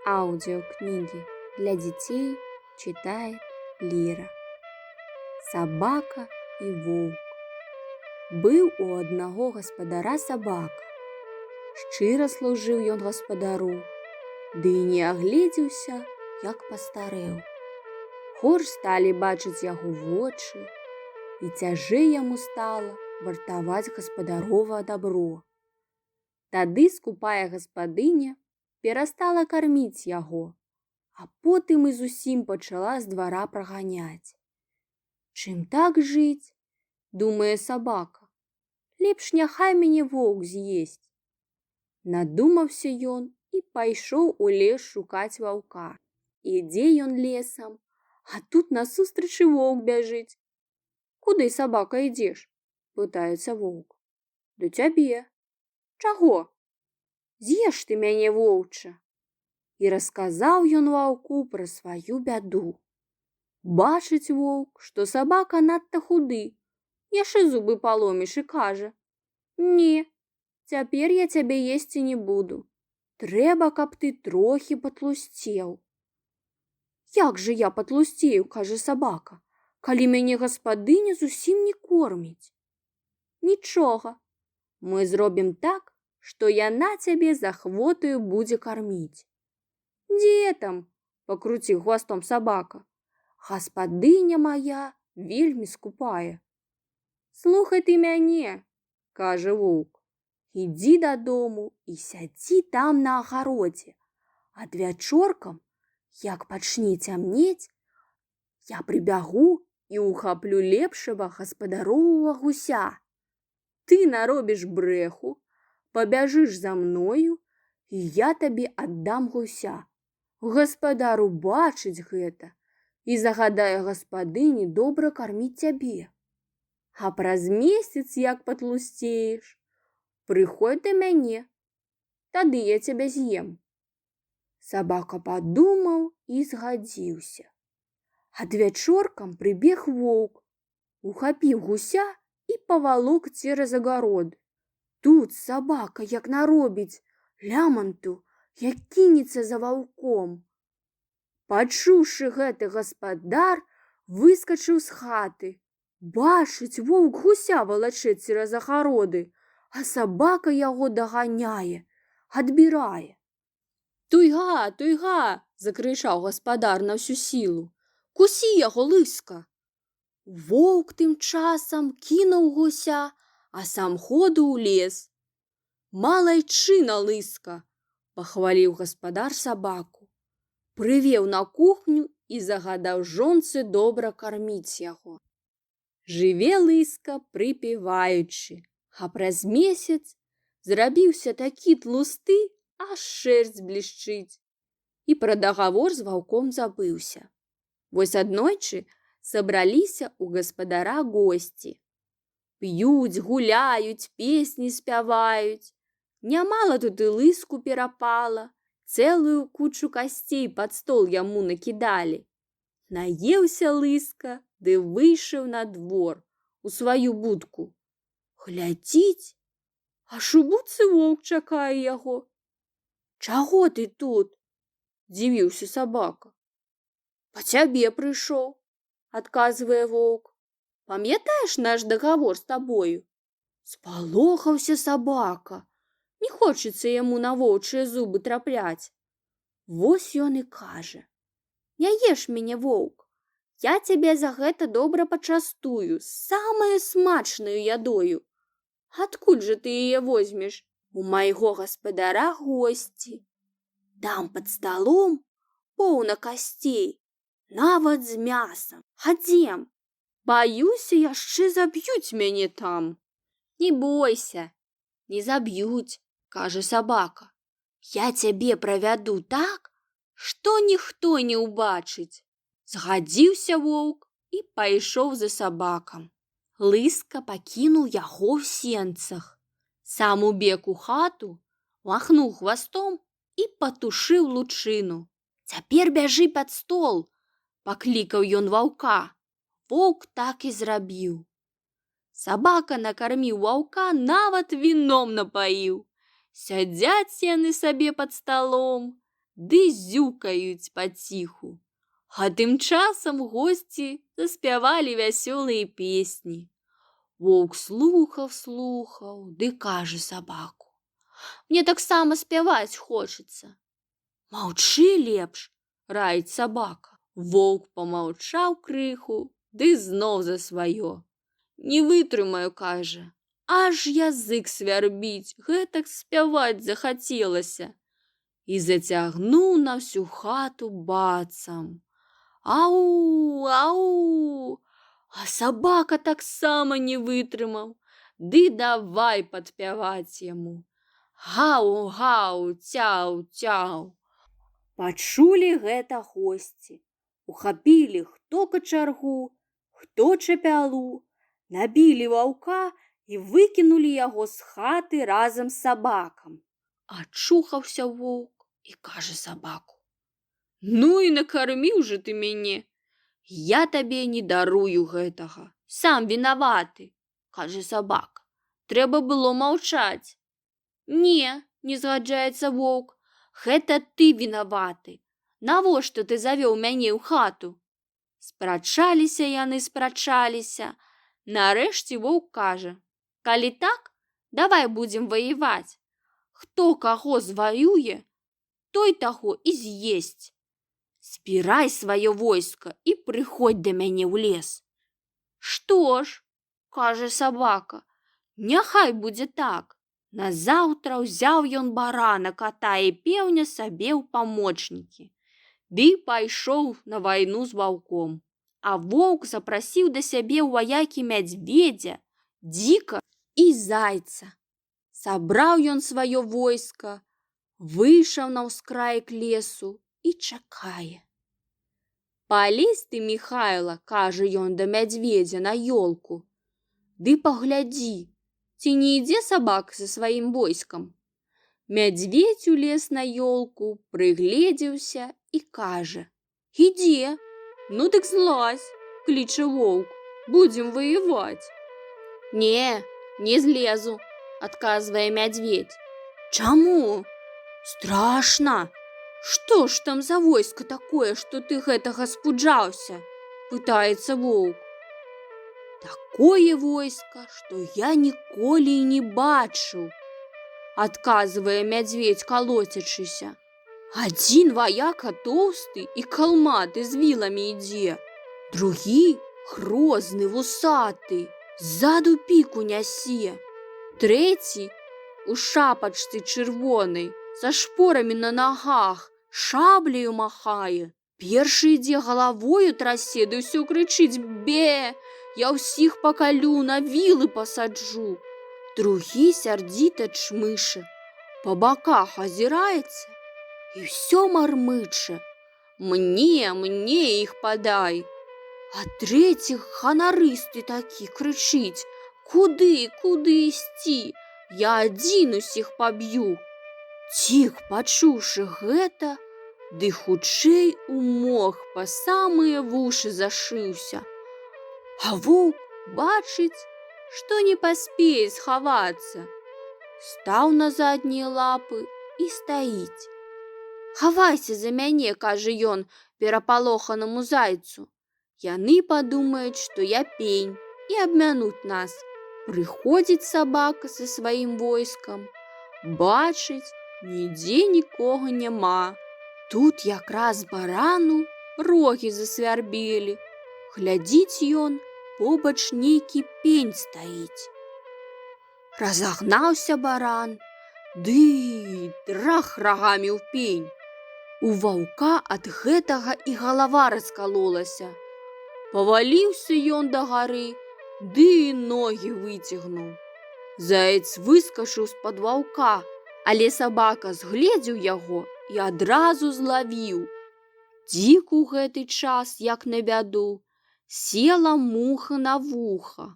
Аудиокниги для детей читает Лира. Собака и волк. Быў у аднаго гаспадара сабака. Шчыра служыў ён гаспадару, ды і не агледзеўся, як пастарэў. Горш сталі бачыць яго вочы, і цяжэй яму стала вартаваць гаспадарова дабро. Тады скупая гаспадыня перастала карміць яго, а потым і зусім пачала з двара праганяць. Чым так жыць, думае сабака, лепш няхай мяне воўк з'есць. Надумаўся ён і пайшоў у лес шукаць ваўка. Ідзе ён лесам, а тут насустрач і воўк бяжыць. «Куды, сабака, ідзеш?» – пытаецца воўк. «Да цябе». «Чаго?» «З'еш ты мяне, воўча». І расказаў ён ваўку пра сваю бяду. Бачыць воўк, што сабака надта худы, яшчэ зубы паломіш, і кажа: «Не, цяпер я цябе есці не буду. Трэба, каб ты трохі патлусцеў». «Як жа я патлусцею, – кажа сабака, – калі мяне гаспадыня зусім не корміць?» «Нічога, мы зробім так, што яна цябе з ахвотаю будзе карміць». «Дзе там?» – пакруціў хвастом сабака. «Гаспадыня мая вельмі скупая». «Слухай ты мяне, – кажа воўк, – ідзі дадому і сядзі там на агародзе. Ад вячоркам, як пачне цямнець, я прыбягу і ухаплю лепшага гаспадаровага гуся. Ты наробіш брэху, пабяжыш за мною, і я табе аддам гуся. Гаспадар убачыць гэта і загадае гаспадыні добра карміць цябе. А праз месяц, як патлусцееш, прыходзь да мяне, тады я цябе з'ем». Сабака падумаў і згадзіўся. Ад вячоркам прыбег воўк, ухапіў гуся і павалок цераз агарод. Тут сабака, як наробіць ляманту, як кінецца за ваўком. Пачуўшы гэта, гаспадар выскачыў з хаты. Бачыць, воўк гуся валачэ цераз агароды, а сабака яго даганяе, адбірае. «Туйга, туйга!» – закрычаў гаспадар на всю сілу. «Кусі яго, лыска!» Воўк тым часам кінуў гуся, а сам ходу ў лес. «Малайчына, лыска!» – пахваліў гаспадар сабаку. Прывеў на кухню і загадаў жонцы добра карміць яго. Жыве лыска прыпеваючы, а праз месяц зрабіўся такі тлусты, аж шэрсць блішчыць. І пра дагавор з ваўком забыўся. Вось аднойчы сабраліся ў гаспадара госці. П'юць, гуляюць, песні спяваюць. Нямала тут і лыску перапала, цэлую кучу касцей пад стол яму накідалі. Наеўся лыска, ды выйшаў на двор, у сваю будку. Глядзіць, аж у будцы воўк чакае яго. «Чаго ты тут?» – дзівіўся сабака. «Па цябе прыйшоў», – адказвае воўк. «Памятаеш наш дагавор з табою?» Спалохаўся сабака. Не хочацца яму на воўчыя зубы трапляць. Вось ён і кажа: «Не еш мяне, воўк, я цябе за гэта добра пачастую, самаю смачнаю ядою. Адкуль жа ты яе возьмеш? У майго гаспадара госці. Там пад сталом поўна касцей, нават з мясам. Хадзем, баюся, яшчэ заб'юць мяне там». «Не бойся, не заб'юць, – кажа сабака. Я цябе правяду так, што ніхто не ўбачыць». Згадзіўся воўк і пайшоў за сабакам. Лыска пакінуў яго ў сенцах. Сам убег у хату, махнуў хвастом і патушыў лучыну. «Цяпер бяжы пад стол», – паклікаў ён ваўка. Воўк так і зрабіў. Сабака накарміў ваўка, нават віном напаіў. Сядзяць яны сабе пад сталом, ды зюкаюць паціху. А тым часам госці заспявалі вясёлыя песні. Воўк слухаў, ды кажа сабаку: «Мне таксама спяваць хочацца». «Маўчы лепш», раіць сабака. Воўк памаўчаў крыху, ды зноў за сваё. «Не вытрымаю», кажа, «аж язык свярбіць, гэтак спяваць захацелася». І зацягнуў на всю хату бацам. Ау, ау! А сабака таксама не вытрымаў, ды давай падпяваць яму. Гау, гау, цяу, цяу. Пачулі гэта госці. Ухапілі хто качаргу, хто чапялу, набілі ваўка і выкінулі яго з хаты разам з сабакам. Ачухаўся воўк і кажа сабаку: «Ну і накарміў жа ты мяне. Я табе не дарую гэтага. Сам вінаваты», кажа сабака. «Трэба было маўчаць». Не згаджаецца воўк, гэта ты вінаваты. Навошта ты завёў мяне ў хату? Спрачаліся яны, спрачаліся. Нарэшце воўк кажа: «Калі так, давай будзем ваяваць. Хто каго зваюе, той таго і з'есць. Збірай сваё войска і прыходзь да мяне ў лес». «Што ж», кажа сабака, «няхай будзе так». Назаўтра ўзяў ён барана, ката і пеўня сабе ў памочнікі, ды пайшоў на вайну з ваўком. А воўк запрасіў да сябе ў ваякі мядзведзя, дзіка і зайца. Сабраў ён сваё войска, выйшаў на ўскраек лесу і чакае. «Палезь ты, Міхайла», кажа ён да мядзведзя на ёлку, «ды паглядзі, ці не ідзе сабака са сваім войскам». Мядзведзь улез на ёлку, прыгледзеўся і кажа: «Ідзе». «Ну дык злазь», кліча воўк, «будзем ваяваць». Не злезу», адказвае мядзведзь. «Чаму?» «Страшна». «Што ж там за войска такое, што ты гэтага спуджаўся?» пытаецца воўк. «Такое войска, што я ніколі і не бачыў», адказвае мядзведзь, калоцячыся. «Адзін ваяка тоўсты і калматы з віламі ідзе, другі грозны, вусаты, ззаду піку нясе, трэці у шапачцы чырвонай, са шпорамі на нагах, шабляю махае. Першы ідзе, галавою трасе, ды ўсё крычыць: «Бе! Я ўсіх пакалю, на вілы пасаджу». Другі сярдзіта чмыша, па баках азіраецца і ўсё мармыча: Мне іх падай». А трэці ганарысты такі крычыць: Куды ісці? Я адзін усіх паб'ю». Дзік, пачуўшы гэта, ды хутчэй у мох па самыя вушы зашыўся. А воўк бачыць, што не паспее схавацца. Стаў на заднія лапы і стаіць. «Хавайся за мяне», кажа ён перапалоханаму зайцу. «Яны падумаюць, што я пень, і абмянуць нас». Прыходзіць сабака са сваім войскам, бачыць, нідзе нікога няма. Тут якраз барану рогі засвярбелі. Глядзіць ён, побач нейкі пень стаіць. Разагнаўся баран, ды трах рагамі ў пень. У ваўка ад гэтага і галава раскалолася. Паваліўся ён да гары, ды і ногі выцягнуў. Заяц выскачыў з-пад ваўка, але сабака згледзеў яго і адразу злавіў. Дзік у гэты час, як на бяду, села муха на вуха.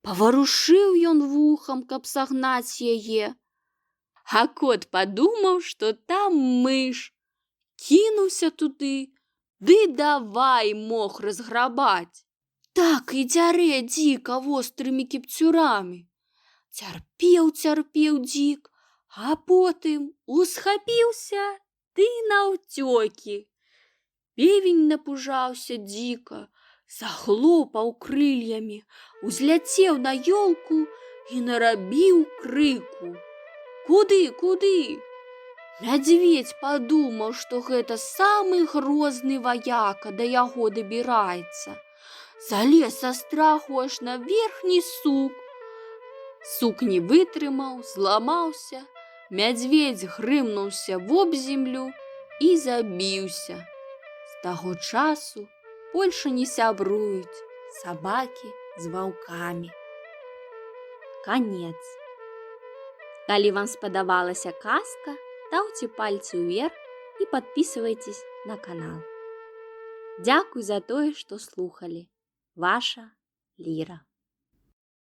Паварушыў ён вухам, каб сагнаць яе. А кот падумаў, што там мыш, кінуўся туды, ды давай мох разграбаць. Так і дзярэ дзіка вострымі кіпцюрамі. Цярпеў дзік, а потым усхапіўся ды наўцёкі. Певень напужаўся дзіка, захлопаў крыльямі, узляцеў на ёлку і нарабіў крыку. Куды? Мядзведзь падумаў, што гэта самы грозны ваяка да яго дабіраецца. Залез са страху аж на верхні сук. Сук не вытрымаў, зламаўся, мядзведзь грымнуўся вобземлю і забіўся. З таго часу больш не сябруюць сабакі з ваўкамі. Канец. Калі вам спадабалася казка, стаўце пальцы ўверх і падпісвайцесь на канал. Дзякуй за тое, што слухалі. Ваша Ліра.